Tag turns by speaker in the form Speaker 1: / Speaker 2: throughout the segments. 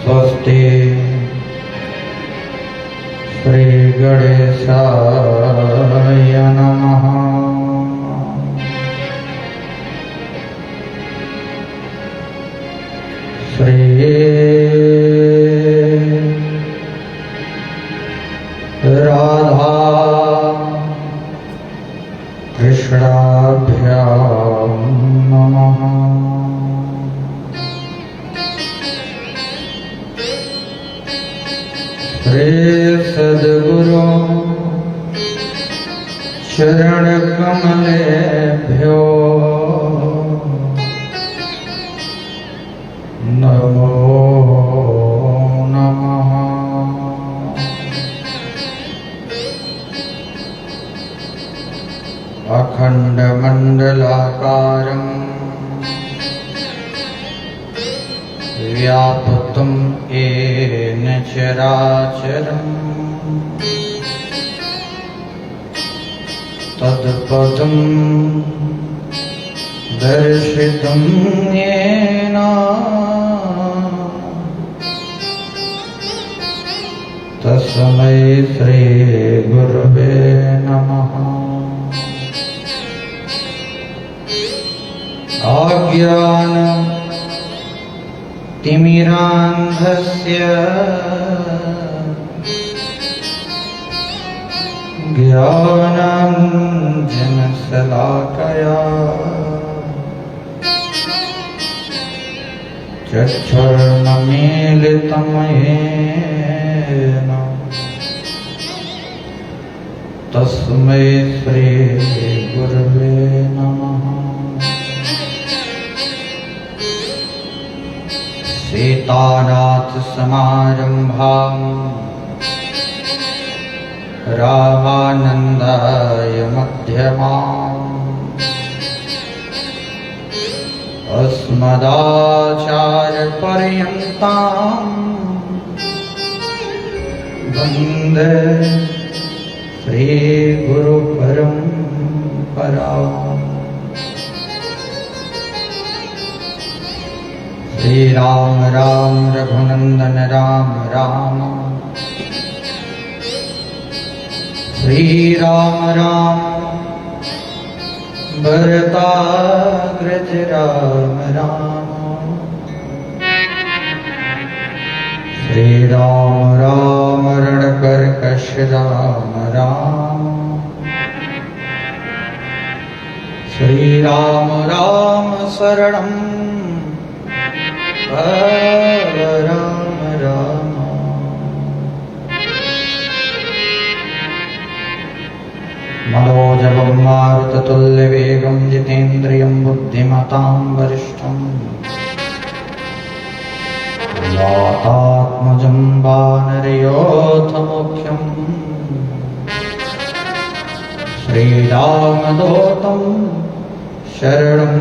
Speaker 1: स्वस्ति श्री गणेशाय नमः। श्री राधा कृष्णाभ्यां नमः। श्री सद्गुरु चरण कमलेभ्यो नमो नमः। अखंडमंडलाकारं व्याप्तं येन चराचरं तत्पदं दर्शितं येन तस्मै श्री गुरवे नमः। अज्ञान तिमिरान्धस्य ज्ञानाञ्जनशलाकया चक्षुर्मीलितं येन तस्मै श्री गुरवे नमः। सीतानाथ समारंभां रामानन्दाय मध्यमाम् अस्मदाचार्यपर्यन्तां वन्दे श्रीगुरुपरम्पराम्। श्री राम राम रघुनंदन राम राम, श्री राम राम भरताग्रज राम राम, श्री राम राम रणकर्कश राम राम, श्री राम राम शरणं राम राम। मनोजवं मारुततुल्यवेगं जितेन्द्रियं बुद्धिमतां वरिष्ठं वातात्मजं वानरयोधमुख्यं श्रीरामदूतं शरणं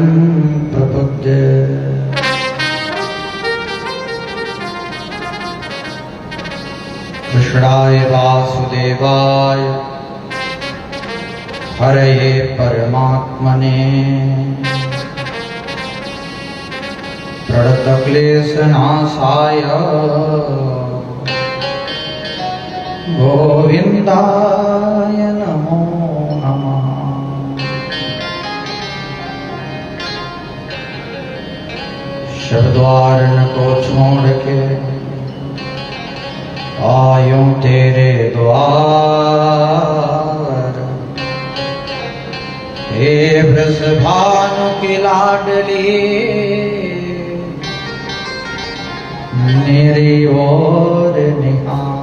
Speaker 1: प्रपद्ये। कृष्णाय वासुदेवाय हरये परमात्मने प्रणतक्लेशनाशाय गोविन्दाय नमो नमः। शब्द्वार को छोड़ के आयूं तेरे द्वार, हे वृषभानु की लाडली मेरी ओर निहार।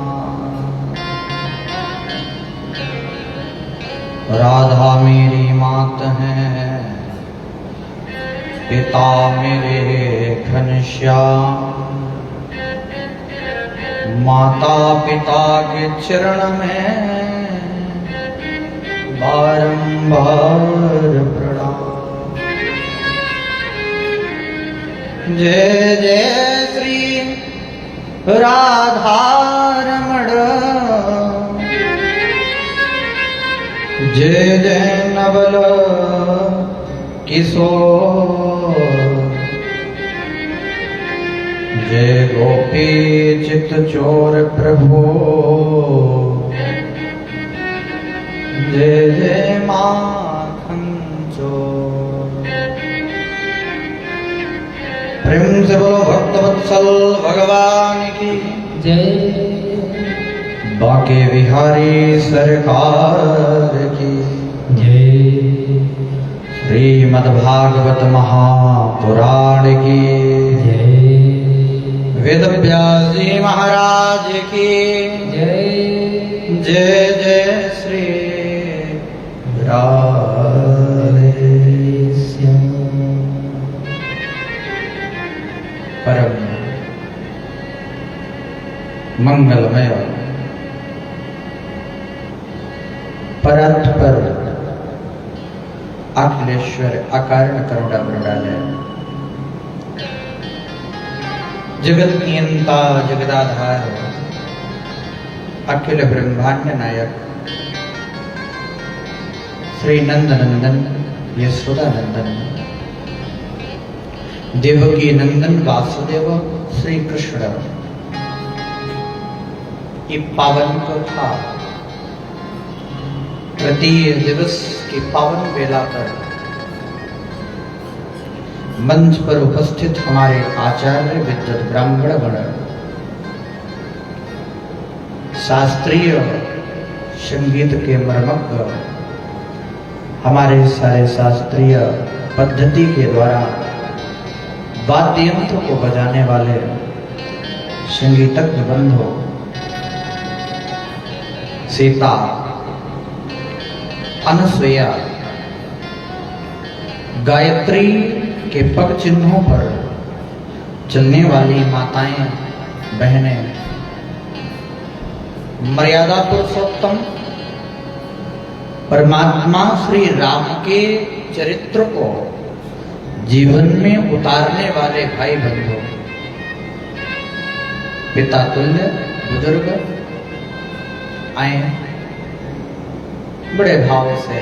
Speaker 1: राधा मेरी मात है, पिता मेरे घनश्याम, माता पिता के चरण में बारंबार प्रणाम। जय जय श्री राधारमण, जय जय नवल किशोर, जय गोपी चित चोर प्रभु जय जय माखन चोर। प्रेम से बोलो भक्तवत्सल भगवान की
Speaker 2: जय।
Speaker 1: बाके बिहारी सरकार की
Speaker 2: जय।
Speaker 1: श्रीमद्भागवत महापुराण की
Speaker 2: जय।
Speaker 1: वेद व्यास जी महाराज की
Speaker 2: जय।
Speaker 1: जय जय श्री राधे श्याम। परम मंगलमय परत पर अखिलेश्वर अकारण करुणा मृणालय जगत नियंता जगदाधार अखिल ब्रह्मांड नायक श्री नंदनंदन यशोदा नंदन देवकी नंदन वासुदेव श्री कृष्ण की पावन कथा तृतीय दिवस की पावन वेला पर मंच पर उपस्थित हमारे आचार्य विद्वत ब्राह्मण गण शास्त्रीय संगीत के मर्मज्ञ हमारे सारे शास्त्रीय पद्धति के द्वारा वाद्य यंत्र को बजाने वाले संगीतज्ञ बंधु सीता अनसुया गायत्री के पग चिन्हों पर चलने वाली माताएं बहनें मर्यादा पुरुषोत्तम परमात्मा श्री राम के चरित्र को जीवन में उतारने वाले भाई बंधु पिता तुल्य बुजुर्ग आए बड़े भाव से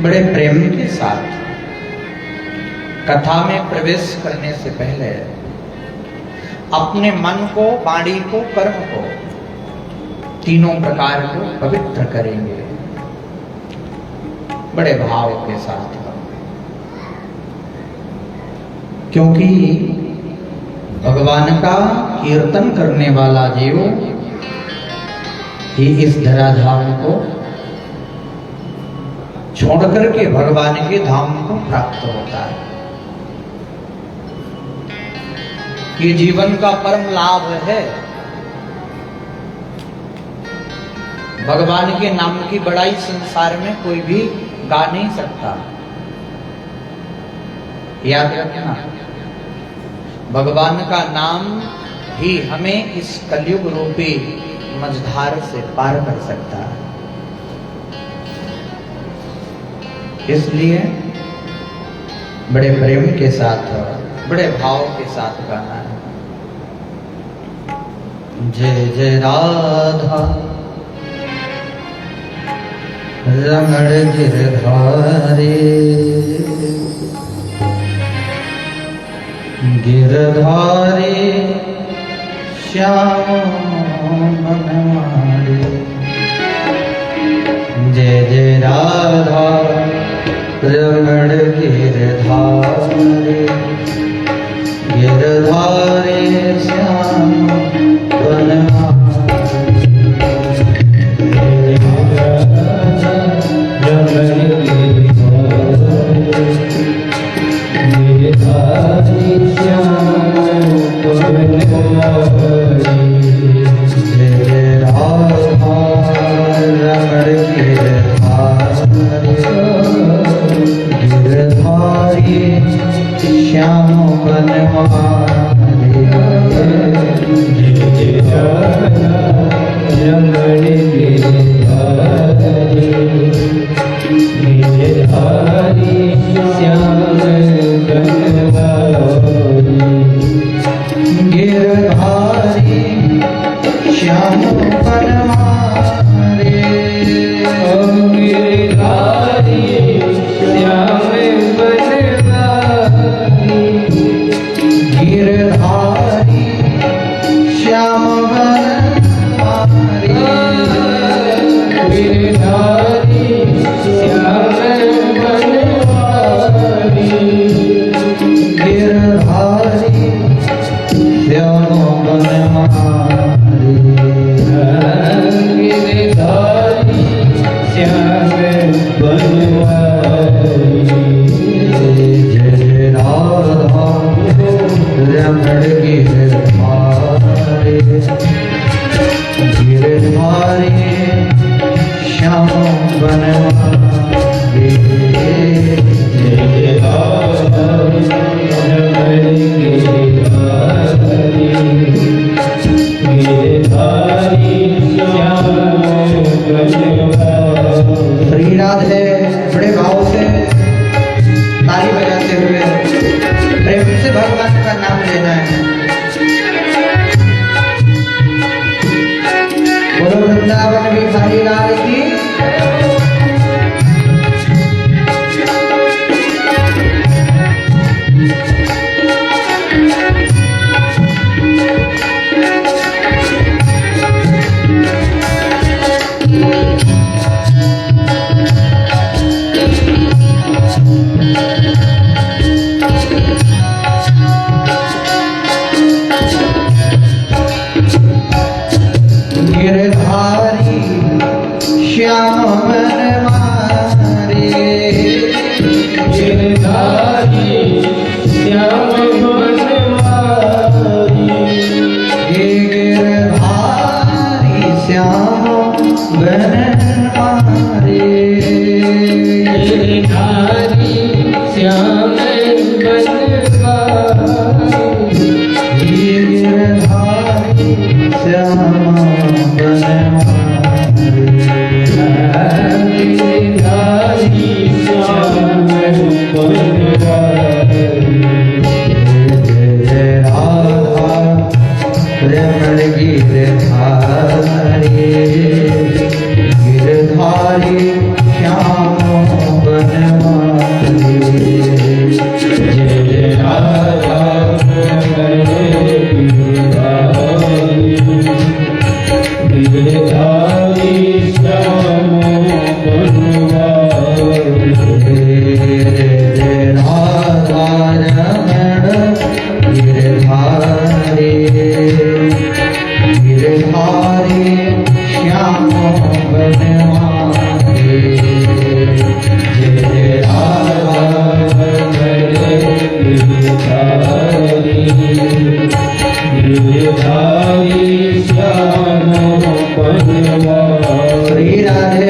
Speaker 1: बड़े प्रेम के साथ कथा में प्रवेश करने से पहले अपने मन को वाणी को कर्म को तीनों प्रकार को पवित्र करेंगे बड़े भाव के साथ क्योंकि भगवान का कीर्तन करने वाला जीव ही इस धराधाम को छोड़कर के भगवान के धाम को प्राप्त होता है। ये जीवन का परम लाभ है। भगवान के नाम की बड़ाई संसार में कोई भी गा नहीं सकता। याद रखना, भगवान का नाम ही हमें इस कलयुग रूपी मझधार से पार कर सकता है। इसलिए बड़े प्रेम के साथ बड़े भाव के साथ गाना है। जय जय राधा रमण गिरधारी गिरधारी श्याम मनमारी। जय जय राधा रमण गिरधारी गिरधारी श्याम बनमारी। श्याम गिर कैसे भगवान का नाम लेना है। बोलो वृंदावन बिहारी लाल की। गिरधारी श्याम बनवारी,
Speaker 2: गिरधारी श्याम बनवारी,
Speaker 1: गिरधारी श्याम बनवारी,
Speaker 2: गिरधारी श्याम बनवारी,
Speaker 1: गिरधारी श्याम गिरधारी श्याम बनवारी, जय राधा
Speaker 2: गिरधारी श्याम बनवारी,
Speaker 1: जय राधा रमण गिरधारी, गिरधारी श्याम बनवारी, जय राधा
Speaker 2: गिरधारी श्याम बनवारी।
Speaker 1: श्री राधे।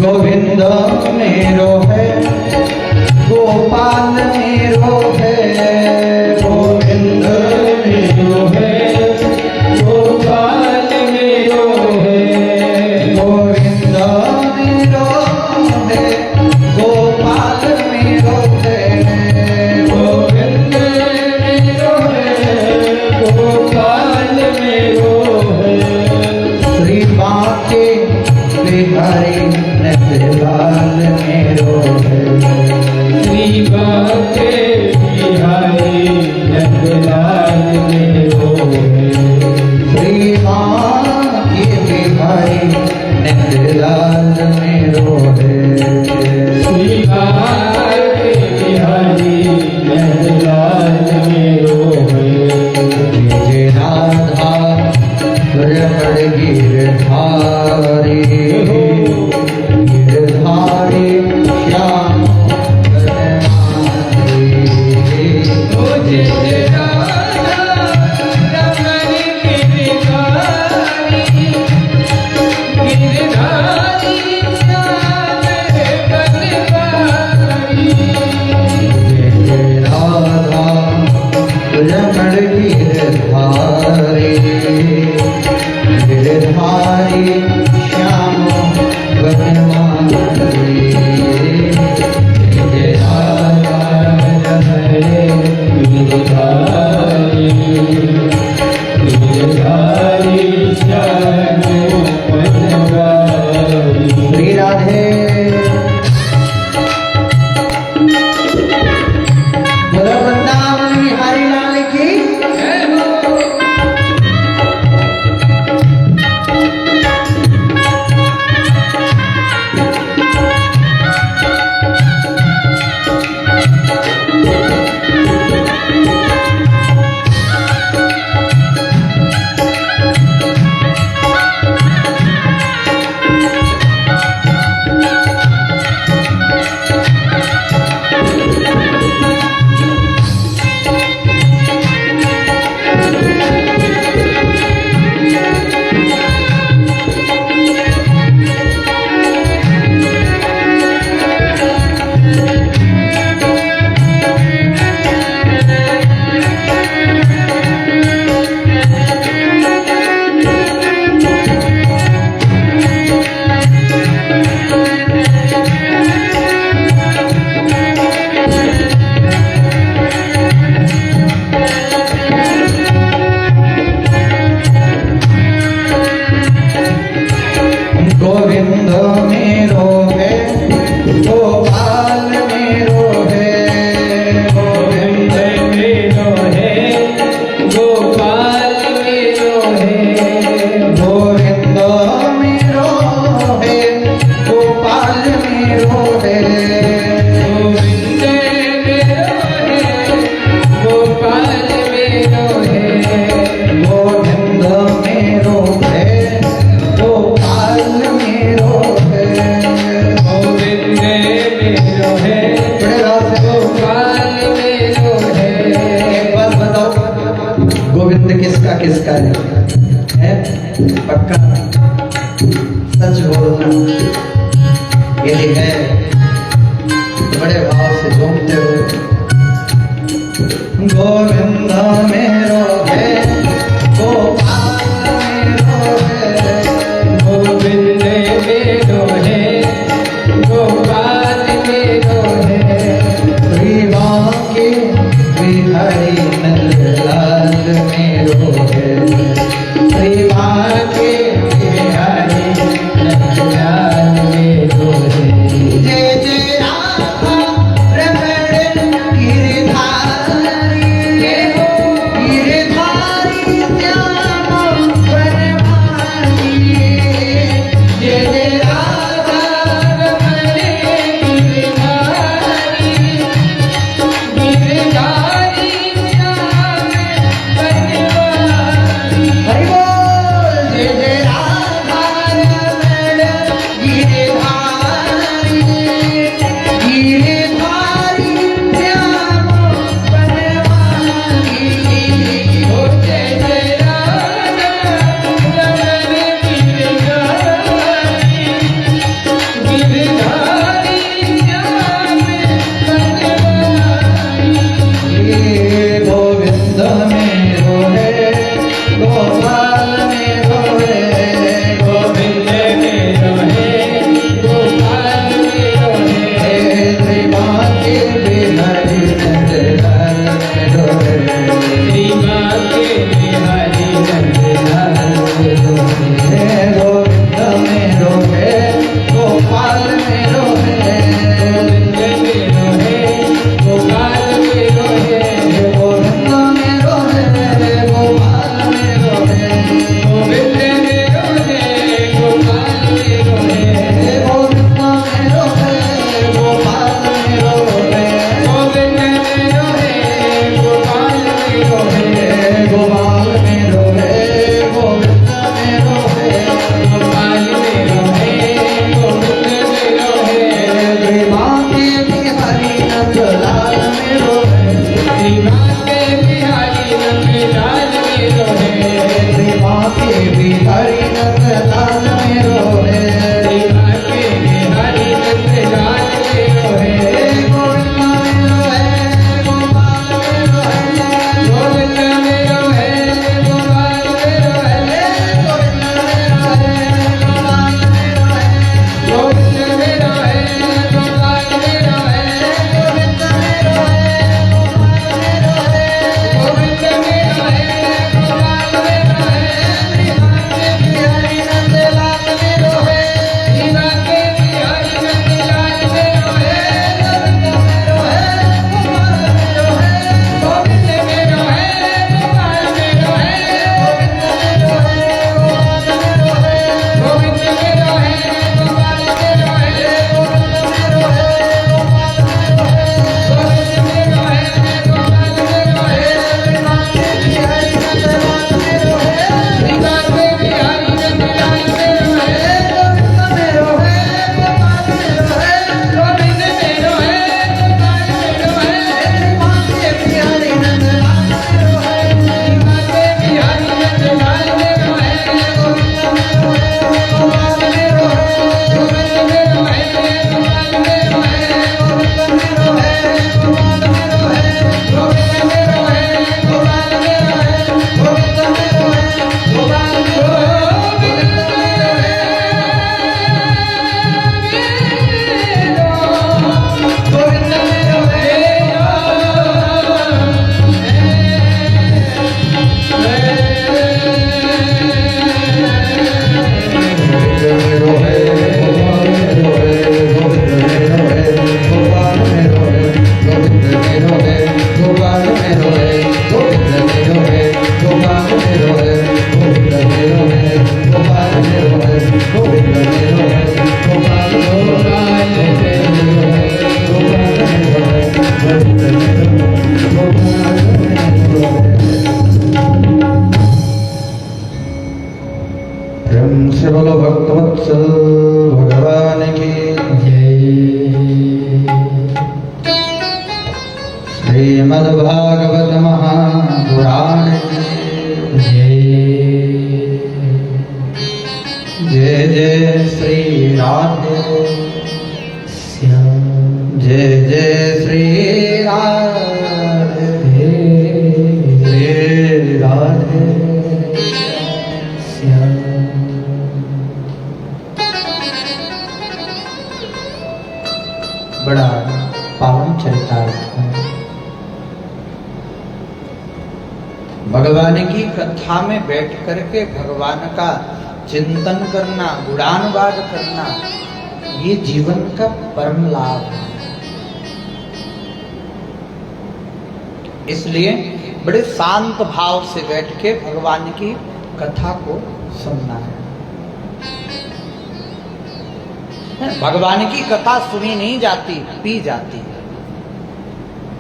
Speaker 1: गोविंद मेरो है, गोपाल मेरो है, गोविंद मेरो है,
Speaker 2: गोपाल मेरो है,
Speaker 1: गोविंद मेरो है, गोपाल मेरो है,
Speaker 2: गोविंद मेरो है, गोपाल मेरो है,
Speaker 1: श्री बांके बिहारी नंदलाल मेरो है,
Speaker 2: श्री बांके बिहारी नंदलाल मेरो है,
Speaker 1: श्री बांके बिहारी नंदलाल मेरो है,
Speaker 2: श्री बांके बिहारी नंदलाल मेरो है,
Speaker 1: जय राधा रमण गिरधारी, गिरधारी श्याम बनवारी,
Speaker 2: जय राधा रमण गिरधारी, गिरधारी श्याम बनवारी,
Speaker 1: जय राधा रमण गिरधारी, गिरधारी श्याम है पक्का सच बोलना, यदि है बड़े भाव से झूमते हुए गोविंद मेरो है गोपाल मेरो है,
Speaker 2: गोविंद मेरो है गोपाल मेरो है,
Speaker 1: श्रीमान के बिहारी नंदलाल मेरो है,
Speaker 2: श्रीमान के बिहारी नंदलाल मेरो है।
Speaker 1: जय जय राधा रमण गिरधारी, गिरधारी श्याम वनवासी,
Speaker 2: जय जय राधा रमण गिरधारी, गिरधारी श्याम वनवासी।
Speaker 1: हरि बोल। जय जय राधा रमण गिरधारी, गिरधारी श्याम वनवासी,
Speaker 2: ओ जय जय राधा रमण गिरधारी, गिरधारी श्याम वनवासी।
Speaker 1: गोविंद मेरो है गोपाल मेरो है,
Speaker 2: गोविंद मेरो है गोपाल मेरो है,
Speaker 1: श्रीमान के बिहारी नंदलाल मेरो है,
Speaker 2: श्रीमान के बिहारी नंदलाल मेरो है।
Speaker 1: गोविंद मेरो है गोपाल मेरो है,
Speaker 2: गोविंद मेरो है गोपाल मेरो है,
Speaker 1: गोविंद मेरो है गोपाल मेरो है,
Speaker 2: गोविंद मेरो है गोपाल मेरो है,
Speaker 1: गोविंद मेरो है गोपाल मेरो है,
Speaker 2: गोविंद मेरो है गोपाल मेरो है,
Speaker 1: गोपाल मेरो है गोविंद मेरो है,
Speaker 2: गोपाल मेरो है गोविंद मेरो है,
Speaker 1: श्रीमान के बिहारी नंदलाल मेरो है,
Speaker 2: श्रीमान के बिहारी नंदलाल मेरो है,
Speaker 1: श्रीमान के बिहारी नंदलाल मेरो है,
Speaker 2: श्रीमान के बिहारी नंदलाल मेरो है,
Speaker 1: गोविंद मेरो है गोपाल मेरो है,
Speaker 2: गोविंद मेरो है गोपाल मेरो है,
Speaker 1: गोविंद मेरो है गोपाल मेरो है,
Speaker 2: गोविंद मेरो है गोपाल मेरो है,
Speaker 1: गोविंद मेरो है गोपाल मेरो है,
Speaker 2: गोविंद मेरो है गोपाल मेरो है,
Speaker 1: श्रीमान के बिहारी नंदलाल मेरो है,
Speaker 2: श्रीमान के बिहारी नंदलाल मेरो है,
Speaker 1: गोविंद मेरो है गोपाल मेरो है,
Speaker 2: गोविंद मेरो है गोपाल मेरो है,
Speaker 1: गोविंद मेरो है गोपाल मेरो है,
Speaker 2: गोविंद मेरो है गोपाल मेरो है,
Speaker 1: श्रीमान के बिहारी नंदलाल मेरो है,
Speaker 2: श्रीमान के बिहारी नंदलाल मेरो है,
Speaker 1: गोविंद मेरो है गोपाल मेरो है,
Speaker 2: गोविंद मेरो है गोपाल मेरो है,
Speaker 1: श्रीमान के बिहारी नंदलाल मेरो है,
Speaker 2: श्रीमान के बिहारी नंदलाल मेरो है,
Speaker 1: गोविंद मेरो है गोपाल मेरो है,
Speaker 2: गोविंद मेरो है गोपाल मेरो है,
Speaker 1: गोविंद मेरो है गोपाल मेरो है,
Speaker 2: गोविंद मेरो है गोपाल मेरो है,
Speaker 1: गोविंद मेरो है गोपाल मेरो है, गोविंद मेरो है मेरो है गोपाल मेरो है, गोविंद मेरो है गोपाल मेरो है, गोविंद मेरो है गोपाल मेरो है, गोविंद मेरो है गोपाल मेरो है, गोविंद मेरो है गोपाल मेरो है, गोविंद मेरो है गोपाल मेरो है, गोविंद मेरो है गोपाल मेरो है। प्रेम से बोलो भक्तवत्सल भगवान की श्रीमद्भागवत महापुराण की
Speaker 2: जय।
Speaker 1: जय जय श्री राधे श्याम जय जय श्री राधे श्री राधे श्याम। बड़ा पावन चरितार्थ है। भगवान की कथा में बैठ करके भगवान का चिंतन करना, गुणानुवाद करना, ये जीवन का परम लाभ है। इसलिए बड़े शांत भाव से बैठ के भगवान की कथा को सुनना है। भगवान की कथा सुनी नहीं जाती, पी जाती है।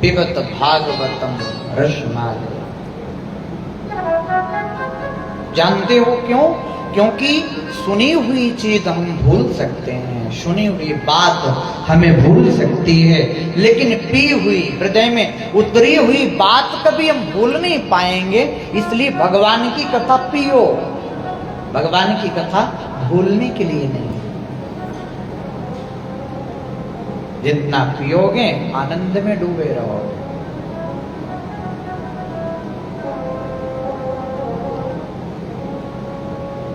Speaker 1: पिबत भागवतम रसमाल। जानते हो क्यों? क्योंकि सुनी हुई चीज हम भूल सकते हैं, सुनी हुई बात हमें भूल सकती है, लेकिन पी हुई, हृदय में उतरी हुई बात कभी हम भूल नहीं पाएंगे। इसलिए भगवान की कथा पियो। भगवान की कथा भूलने के लिए नहीं। जितना पियोगे आनंद में डूबे रहोगे।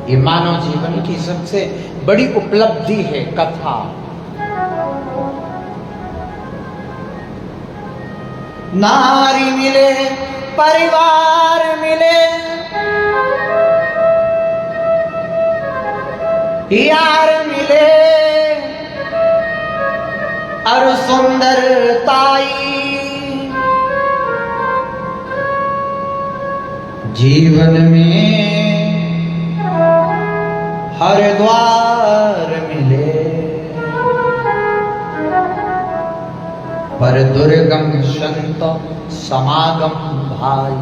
Speaker 1: ये मानव जीवन की सबसे बड़ी उपलब्धि है कथा। नारी मिले, परिवार मिले, यार मिले और सुंदरताई, जीवन में हर द्वार मिले, पर दुर्गम संत समागम भाई।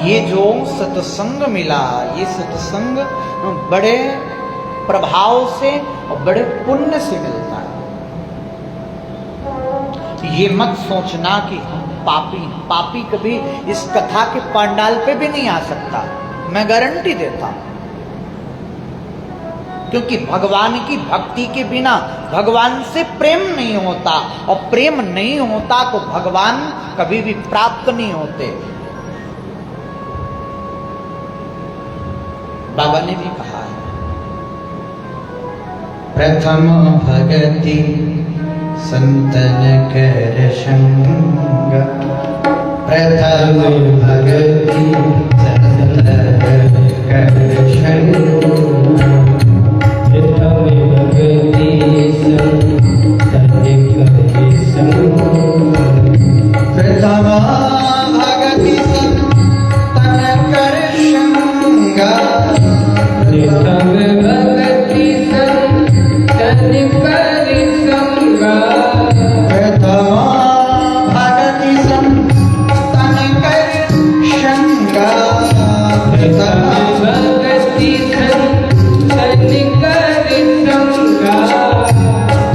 Speaker 1: ये जो सत्संग मिला, ये सत्संग बड़े प्रभाव से और बड़े पुण्य से मिलता है। ये मत सोचना कि हम पापी हैं। पापी कभी इस कथा के पंडाल पे भी नहीं आ सकता, मैं गारंटी देता हूं। क्योंकि भगवान की भक्ति के बिना भगवान से प्रेम नहीं होता, और प्रेम नहीं होता तो भगवान कभी भी प्राप्त नहीं होते। बाबा ने भी कहा है, प्रथम भगति संतन कर संग, प्रथम भगति संतन कर संग, प्रथम भगति संतन कर संग, प्रथम भगति संतन कर संग, प्रथम भगति संतन कर संग, प्रथम भगति संतन कर संग, प्रथम भगति संतन कर संग,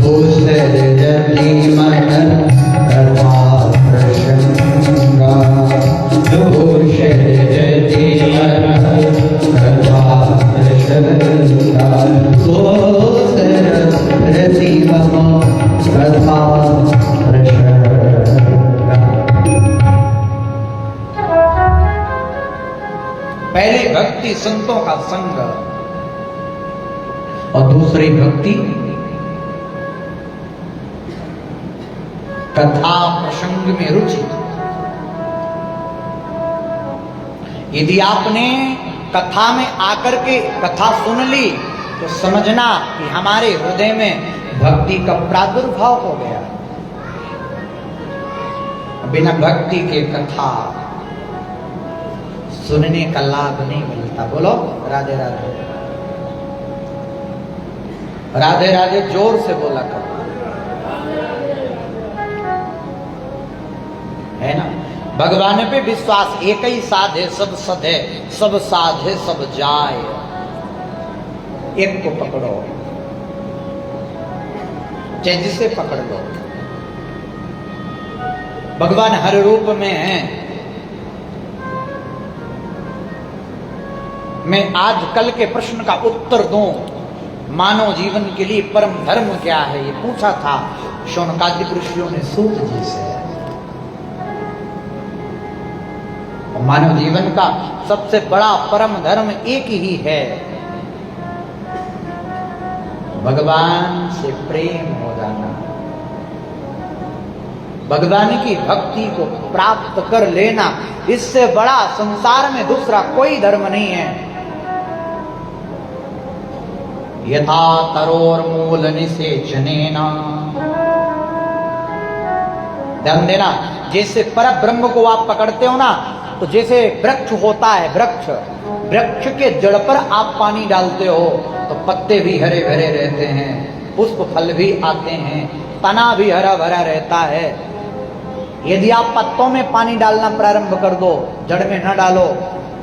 Speaker 1: दूसर जति मन प्रभा प्रसंग, दूसर जति मन प्रभा प्रसंग, दूसर रति मम प्रभा प्रसंग। पहले भक्ति संतों का संग, और दूसरी भक्ति कथा प्रसंग में रुचि। यदि आपने कथा में आकर के कथा सुन ली तो समझना कि हमारे हृदय में भक्ति का प्रादुर्भाव हो गया। बिना भक्ति के कथा सुनने का लाभ नहीं मिलता। बोलो राधे राधे। राधे राधे जोर से बोला करो, है ना। भगवान पे विश्वास, एक ही साधे सब सधे, सब साधे सब जाए। एक को पकड़ो, चाहे जिसे पकड़ लो। भगवान हर रूप में है।
Speaker 3: मैं आज कल के प्रश्न का उत्तर दूं, मानव जीवन के लिए परम धर्म क्या है, ये पूछा था शौनकादिक ऋषियों ने सूत जी से। और मानव जीवन का सबसे बड़ा परम धर्म एक ही है, भगवान से प्रेम हो जाना, भगवान की भक्ति को प्राप्त कर लेना। इससे बड़ा संसार में दूसरा कोई धर्म नहीं है। यथा तरोर मूल निषेचनेना, ध्यान देना, जैसे पर ब्रह्म को आप पकड़ते हो ना, तो जैसे वृक्ष होता है, वृक्ष के जड़ पर आप पानी डालते हो तो पत्ते भी हरे भरे रहते हैं, पुष्प फल भी आते हैं, तना भी हरा भरा रहता है। यदि आप पत्तों में पानी डालना प्रारंभ कर दो, जड़ में न डालो,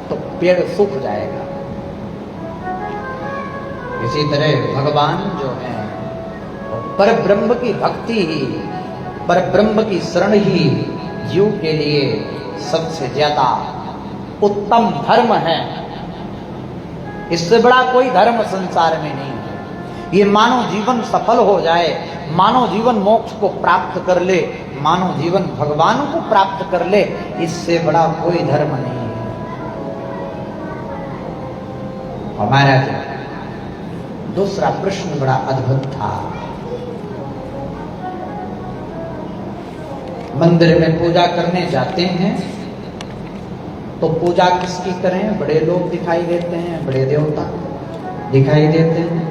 Speaker 3: तो पेड़ सूख जाएगा। इसी तरह भगवान जो है, पर ब्रह्म की भक्ति ही, पर ब्रह्म की शरण ही जीव के लिए सबसे ज्यादा उत्तम धर्म है। इससे बड़ा कोई धर्म संसार में नहीं है। ये मानव जीवन सफल हो जाए, मानव जीवन मोक्ष को प्राप्त कर ले, मानव जीवन भगवान को प्राप्त कर ले, इससे बड़ा कोई धर्म नहीं है। हमारा दूसरा प्रश्न बड़ा अद्भुत था। मंदिर में पूजा करने जाते हैं तो पूजा किसकी करें? बड़े लोग दिखाई देते हैं, बड़े देवता दिखाई देते हैं,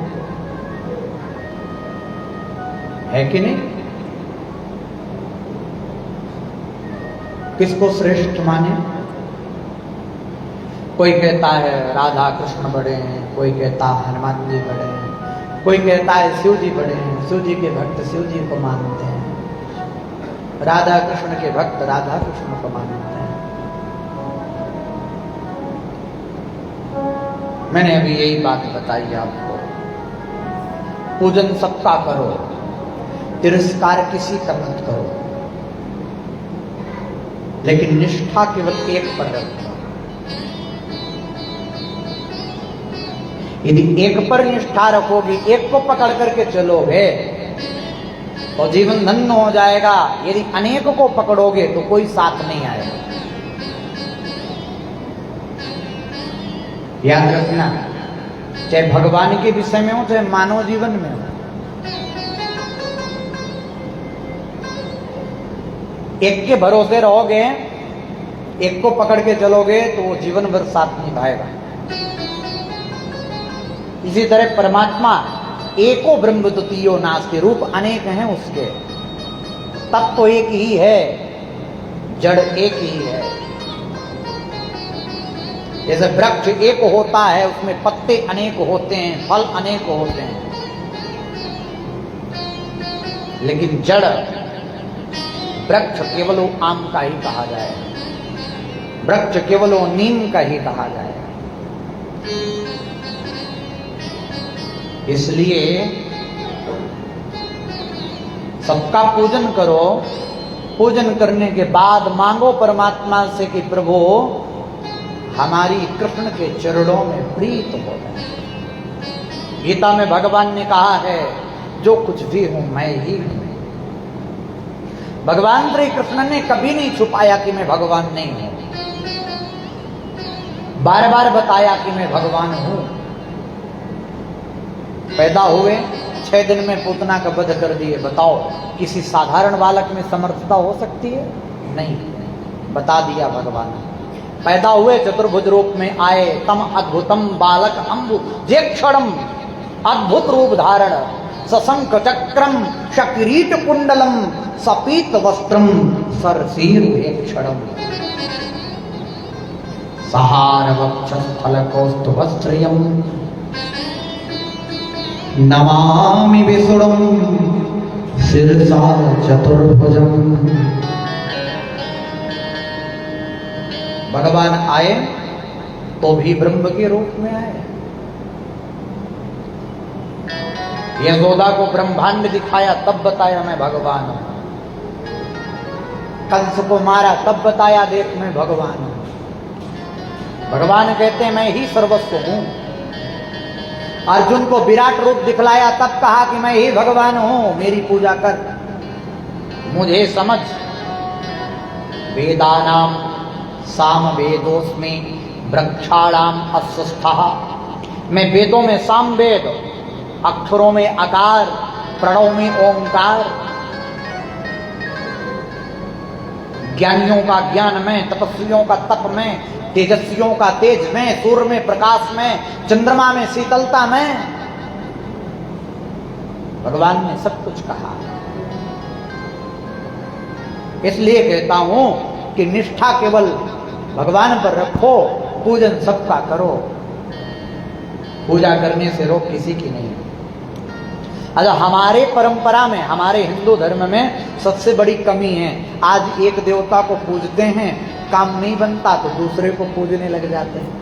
Speaker 3: है कि नहीं? किसको श्रेष्ठ माने? कोई कहता है राधा कृष्ण बड़े हैं, कोई कहता है हनुमान जी बड़े हैं, कोई कहता है शिव जी बड़े हैं, शिव जी के भक्त शिव जी को मानते हैं, राधा कृष्ण के भक्त राधा कृष्ण को मानते हैं। मैंने अभी यही बात बताई आपको, पूजन सबका करो, तिरस्कार किसी का मत करो, लेकिन निष्ठा केवल एक पर रखो। यदि एक पर निष्ठा रखोगे, एक को पकड़ करके चलोगे तो जीवन धन्य हो जाएगा। यदि अनेक को पकड़ोगे तो कोई साथ नहीं आएगा। याद रखना, चाहे भगवान के विषय में हो चाहे मानव जीवन में हो, एक के भरोसे रहोगे, एक को पकड़ के चलोगे तो वो जीवन भर साथ निभाएगा। इसी तरह परमात्मा एको ब्रह्म द्वितीयो नास्ति, रूप अनेक हैं उसके, तत्व तो एक ही है, जड़ एक ही है। जैसे वृक्ष एक होता है, उसमें पत्ते अनेक होते हैं, फल अनेक होते हैं, लेकिन जड़ वृक्ष केवल वो आम का ही कहा जाए, वृक्ष केवल वो नीम का ही कहा जाए। इसलिए सबका पूजन करो, पूजन करने के बाद मांगो परमात्मा से कि प्रभु हमारी कृष्ण के चरणों में प्रीत हो जाए। गीता में भगवान ने कहा है, जो कुछ भी हूं मैं ही हूं। भगवान श्री कृष्ण ने कभी नहीं छुपाया कि मैं भगवान नहीं हूं, बार बार बताया कि मैं भगवान हूं। पैदा हुए 6 दिन में पूतना का वध कर दिए। बताओ किसी साधारण बालक में समर्थता हो सकती है? नहीं, बता दिया भगवान। पैदा हुए चतुर्भुज रूप में आए, तम अद्भुतम बालक अम्बु जे क्षणम, अद्भुत रूप धारण, सशंक चक्रम शकिरीट कुंडलम सपीत वस्त्रम सरसीर क्षणम, सहार वक्षस्थल कौस्तुभश्रियम नमामि विष्णुं शिरसा चतुर्भुजम। भगवान आए तो भी ब्रह्म के रूप में आए। यशोदा को ब्रह्मांड दिखाया तब बताया मैं भगवान हूं, कंस को मारा तब बताया देख मैं भगवान हूं। भगवान कहते हैं मैं ही सर्वस्व हूं। अर्जुन को विराट रूप दिखलाया, तब कहा कि मैं ही भगवान हूं, मेरी पूजा कर, मुझे समझ। वेदानाम साम वेदोस्मि वृक्षाणाम अस्वस्थः। मैं वेदों में साम वेद, अक्षरों में आकार, प्रणव में ओंकार, ज्ञानियों का ज्ञान में, तपस्वियों का तप में, तेजस्वियों का तेज में, सूर्य में प्रकाश में, चंद्रमा में शीतलता में, भगवान ने सब कुछ कहा। इसलिए कहता हूं कि निष्ठा केवल भगवान पर रखो, पूजन सबका करो, पूजा करने से रोक किसी की नहीं। अच्छा, हमारे परंपरा में, हमारे हिंदू धर्म में सबसे बड़ी कमी है, आज एक देवता को पूजते हैं, काम नहीं बनता तो दूसरे को पूजने लग जाते हैं,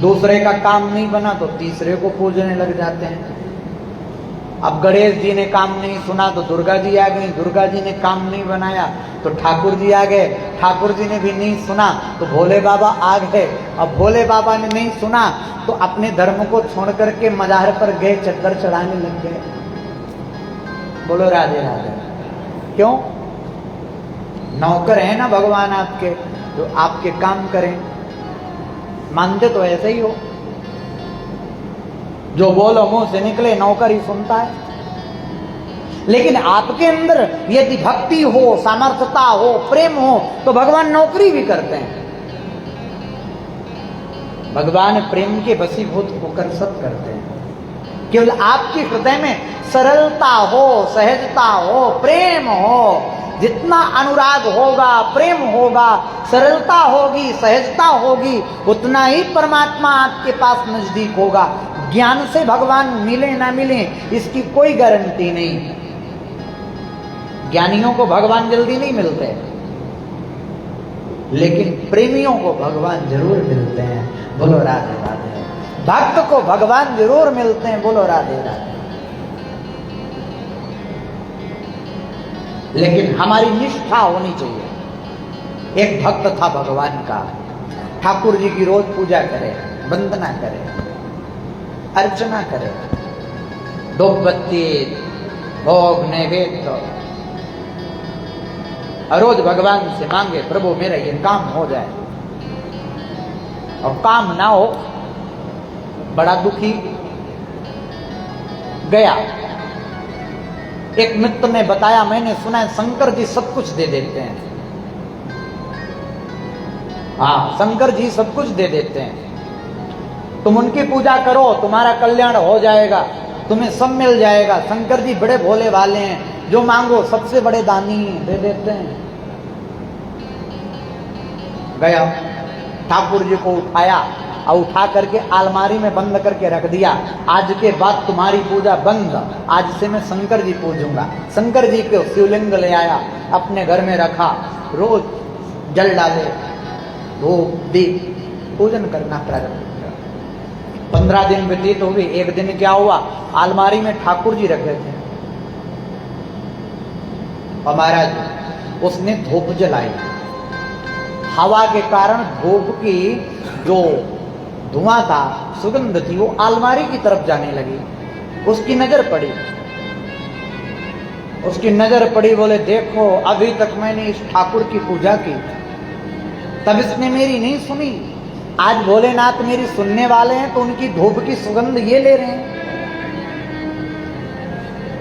Speaker 3: दूसरे का काम नहीं बना तो तीसरे को पूजने लग जाते हैं। अब गणेश जी ने काम नहीं सुना तो दुर्गा जी आ गई, दुर्गा जी ने काम नहीं बनाया तो ठाकुर जी आ गए, ठाकुर जी ने भी नहीं सुना तो भोले बाबा आ गए, अब भोले बाबा ने नहीं सुना तो अपने धर्म को छोड़ करके मजार पर गए, चद्दर चढ़ाने लग गए। बोलो राधे राधे। क्यों? नौकर है ना भगवान आपके, तो आपके काम करें। मानते तो ऐसे ही हो, जो बोलो मुंह से निकले नौकर ही सुनता है। लेकिन आपके अंदर यदि भक्ति हो, सामर्थ्यता हो, प्रेम हो तो भगवान नौकरी भी करते हैं। भगवान प्रेम के वशीभूत होकर सब करते हैं। केवल आपके हृदय में सरलता हो, सहजता हो, प्रेम हो, जितना अनुराग होगा, प्रेम होगा, सरलता होगी, सहजता होगी, उतना ही परमात्मा आपके पास नजदीक होगा। ज्ञान से भगवान मिले ना मिले इसकी कोई गारंटी नहीं। ज्ञानियों को भगवान जल्दी नहीं मिलते, लेकिन प्रेमियों को भगवान जरूर मिलते हैं। बोलो राधे राधे। भक्त को भगवान जरूर मिलते हैं। बोलो राधे राधे। लेकिन हमारी निष्ठा होनी चाहिए। एक भक्त था भगवान का, ठाकुर जी की रोज पूजा करे, वंदना करे, अर्चना करे, धूप बत्ती, भोग, नैवेद्य, रोज भगवान से मांगे, प्रभु मेरा ये काम हो जाए। और काम ना हो, बड़ा दुखी गया। एक मित्र ने बताया, मैंने सुना है शंकर जी सब कुछ दे देते हैं। हाँ, शंकर जी सब कुछ दे देते हैं, तुम उनकी पूजा करो, तुम्हारा कल्याण हो जाएगा, तुम्हें सब मिल जाएगा। शंकर जी बड़े भोले वाले हैं, जो मांगो सबसे बड़े दानी दे देते हैं। गया, ठाकुर जी को उठाया और उठा करके अलमारी में बंद करके रख दिया। आज के बाद तुम्हारी पूजा बंद, आज से मैं शंकर जी पूजूंगा। शंकर जी को शिवलिंग ले आया, अपने घर में रखा, रोज जल डाले, धूप दीप पूजन करना प्रारंभ किया। 15 दिन व्यतीत हो गए। एक दिन क्या हुआ, अलमारी में ठाकुर जी रखे थे और महाराज उसने धूप जलाई। हवा के कारण धूप की जो धुआं था, सुगंध थी, वो अलमारी की तरफ जाने लगी। उसकी नजर पड़ी, उसकी नजर पड़ी, बोले देखो अभी तक मैंने इस ठाकुर की पूजा की, तब इसने मेरी नहीं सुनी। आज भोलेनाथ मेरी सुनने वाले हैं तो उनकी धूप की सुगंध ये ले रहे हैं।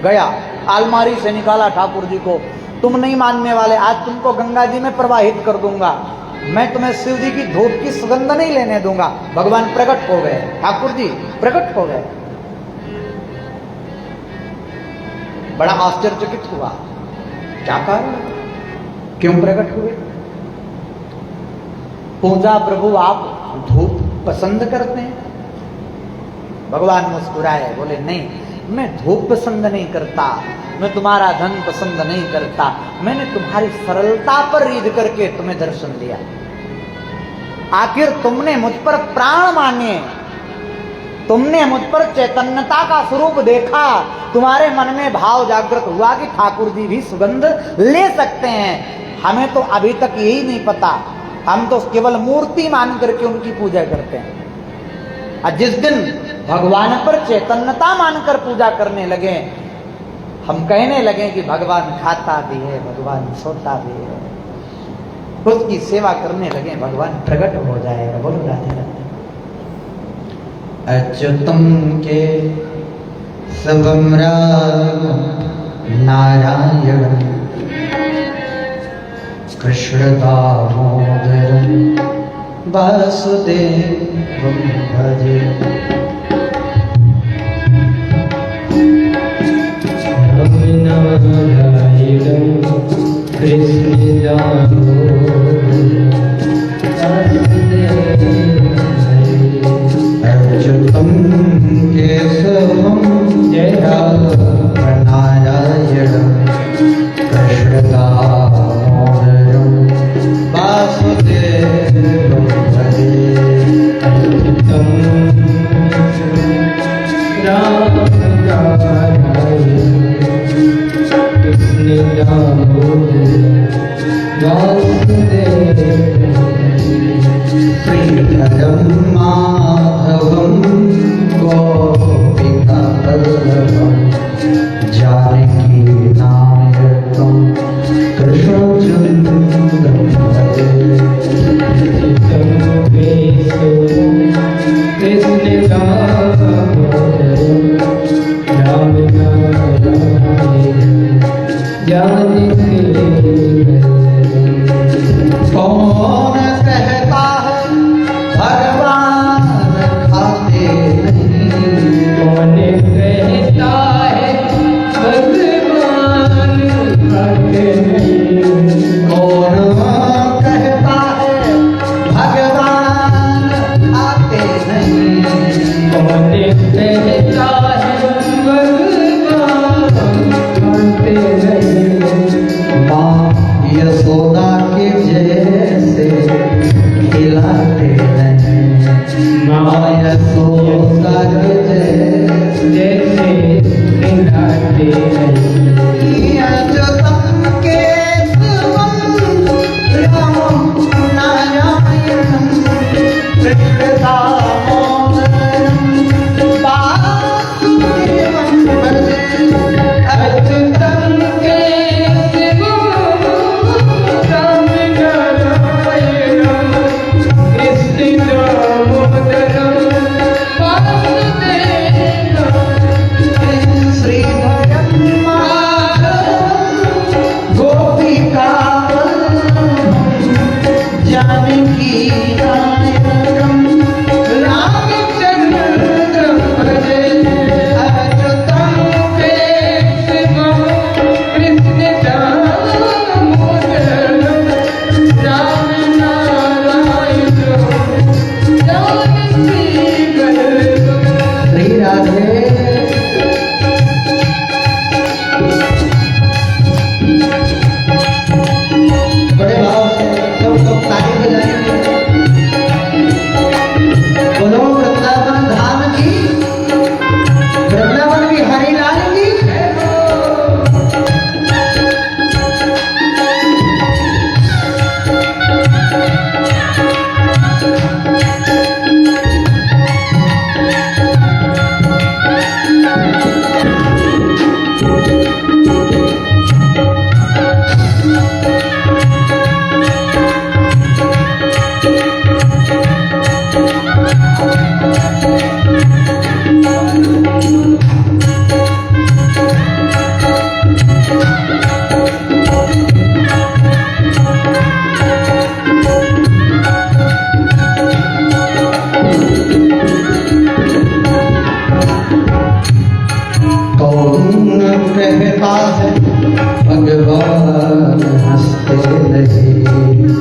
Speaker 3: गया, अलमारी से निकाला ठाकुर जी को, तुम नहीं मानने वाले, आज तुमको गंगा जी में प्रवाहित कर दूंगा, मैं तुम्हें शिव जी की धूप की सुगंध नहीं लेने दूंगा। भगवान प्रकट हो गए, ठाकुर जी प्रकट हो गए। बड़ा आश्चर्यचकित हुआ, क्या कारण, क्यों प्रकट हुए? पूजा प्रभु आप धूप पसंद करते हैं? भगवान मुस्कुराए, बोले नहीं, मैं धूप पसंद नहीं करता, मैं तुम्हारा धन पसंद नहीं करता, मैंने तुम्हारी सरलता पर रीझ करके तुम्हें दर्शन दिया। आखिर तुमने मुझ पर प्राण माने, तुमने मुझ पर चैतन्यता का स्वरूप देखा, तुम्हारे मन में भाव जागृत हुआ कि ठाकुर जी भी सुगंध ले सकते हैं। हमें तो अभी तक यही नहीं पता हम तो केवल मूर्ति मान करके उनकी पूजा करते हैं। और जिस दिन भगवान पर चैतन्यता मानकर पूजा करने लगे, हम कहने लगे कि भगवान खाता भी है, भगवान सोता भी है, उसकी सेवा करने लगे, भगवान प्रकट हो जाएगा। बोलो राधे राधे।
Speaker 1: अच्युतम के सबम राम नारायण कृष्ण दामोदर वासुदेव भजे।
Speaker 2: कृष्ण
Speaker 1: अच्युतम केशवम नारायण कृष्ण दामोदरम वासुदेवम भजे।
Speaker 2: अच्युतम राम नारायण कृष्ण दामोदर वासुदेव
Speaker 1: श्रीधरम माधवम गोपिका वल्लभम जानकी नायकम कृष्णचंद्रम भजे।
Speaker 2: कृष्ण दामोदर राम नारायण जानकी।
Speaker 1: कौन कहता है भगवान खाते नहीं,
Speaker 2: कौन कहता है भगवान खाते नहीं,
Speaker 1: कौन कहता है भगवान खाते नहीं,
Speaker 2: कौन कहता है भगवान खाते नहीं।
Speaker 1: माँ यशोदा के जैसे खिलाते नहीं, माँ यशोदा के जैसे
Speaker 2: जैसे खिलाते नहीं।
Speaker 1: अच्युतम केशवम राम नारायणम कृष्ण दामोदरम वासुदेवम भजे।
Speaker 2: अच्युतम केशवम राम नारायणम कृष्ण दामोदरम वासुदेवम।
Speaker 1: श्रीधरम माधवम गोपिका वल्लभम जानकी नायकम रामचंद्रम भजे। अच्युतम
Speaker 2: केशवम कृष्ण दामोदरम राम नारायण जानकी वल्लभम।
Speaker 1: श्री राधे। बड़े भाव से सब लोग ताली बजाएंगे। बोलो वृंदावन धाम की, वृंदावन बिहारी लाल की जय हो। कौन कहता है भगवान हंसते नहीं,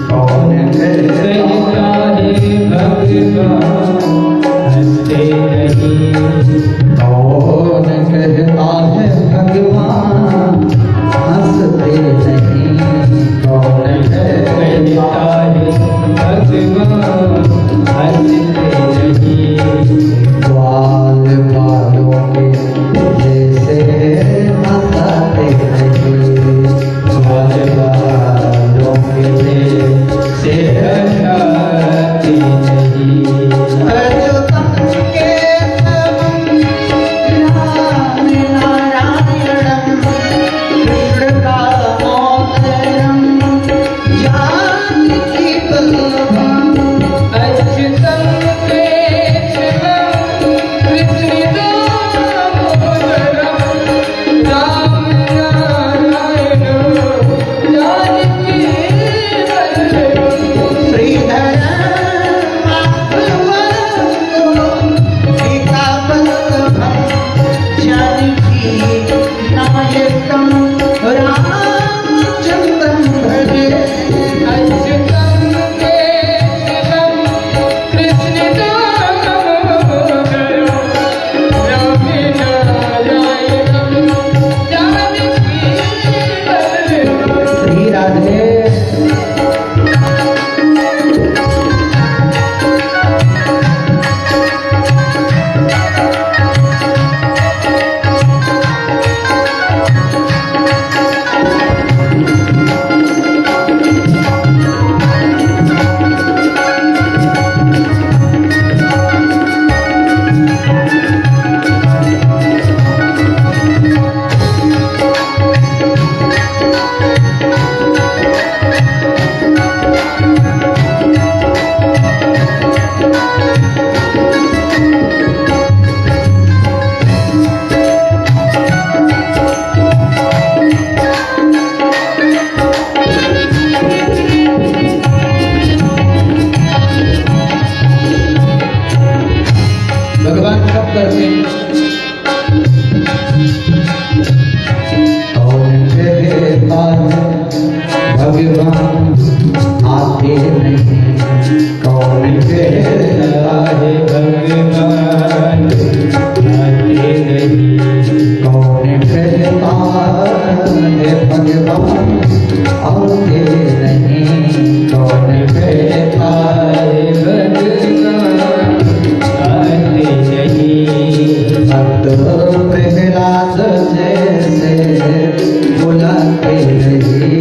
Speaker 1: कौन कहता
Speaker 2: कहता है भगवान हंसते नहीं,
Speaker 1: कौन कहता है भगवान हंसते नहीं, कौन
Speaker 2: कहता है भगवान हंसते नहीं।
Speaker 1: ग्वाल बालों के जैसे हंसते नहीं,
Speaker 2: ग्वाल बालों के जैसे
Speaker 1: कौन कहता है
Speaker 2: भगवान आते नहीं।
Speaker 1: कौन कहता है भगवान आते नहीं। कौन कहता है
Speaker 2: भगवान आते नहीं।
Speaker 1: भक्त प्रहलाद जैसे बुलाते नहीं।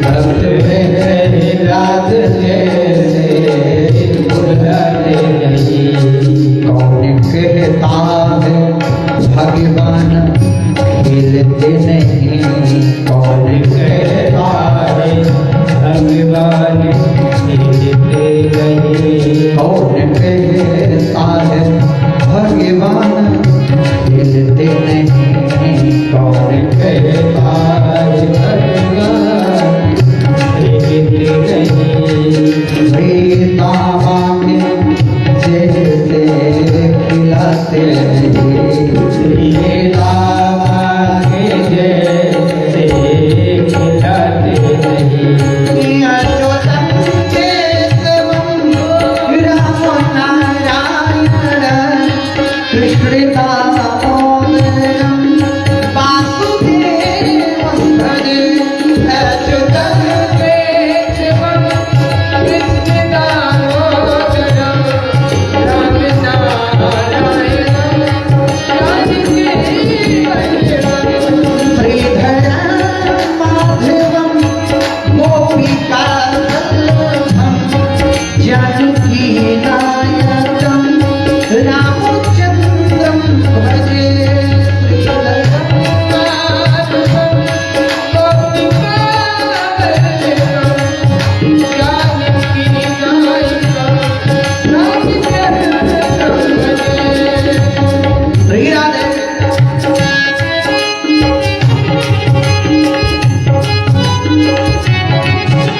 Speaker 1: भक्त प्रहलाद जैसे
Speaker 2: बुलाते नहीं।
Speaker 1: कौन कहता है भगवान हिलते नहीं। कौन कहता है
Speaker 2: भगवान हिलते नहीं।
Speaker 1: कौन कहता है भगवान हिलते नहीं। कौन कहता है
Speaker 2: भगवान हिलते नहीं।
Speaker 1: बेताबा में जैसे खिलाते नहीं।
Speaker 2: बेताबा के जैसे खिलाते नहीं।
Speaker 1: अच्युतं केशवं राम नारायण कृष्ण दामोदरं वासुदेवं भजे। अच्युतं
Speaker 2: केशवं कृष्ण दामोदरं राम नारायणं वासुदेवं
Speaker 1: श्रीधरं माधवं गोपिकावल्लभं जानकी नायकं रामचन्द्रं भजे। श्री राधे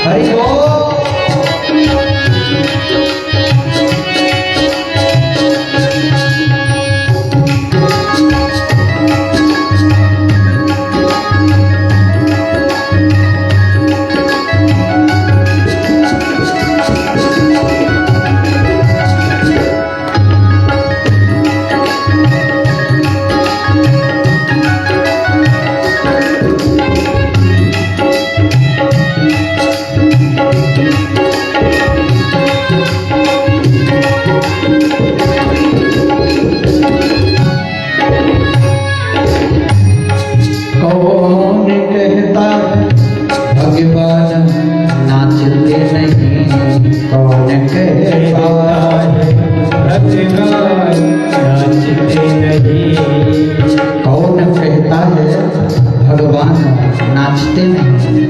Speaker 1: हरि बोल। कौन कहता है भगवान नाचते नहीं। कौन कहता है
Speaker 2: भगवान नाचते नहीं।
Speaker 1: कौन कहता है भगवान नाचते नहीं।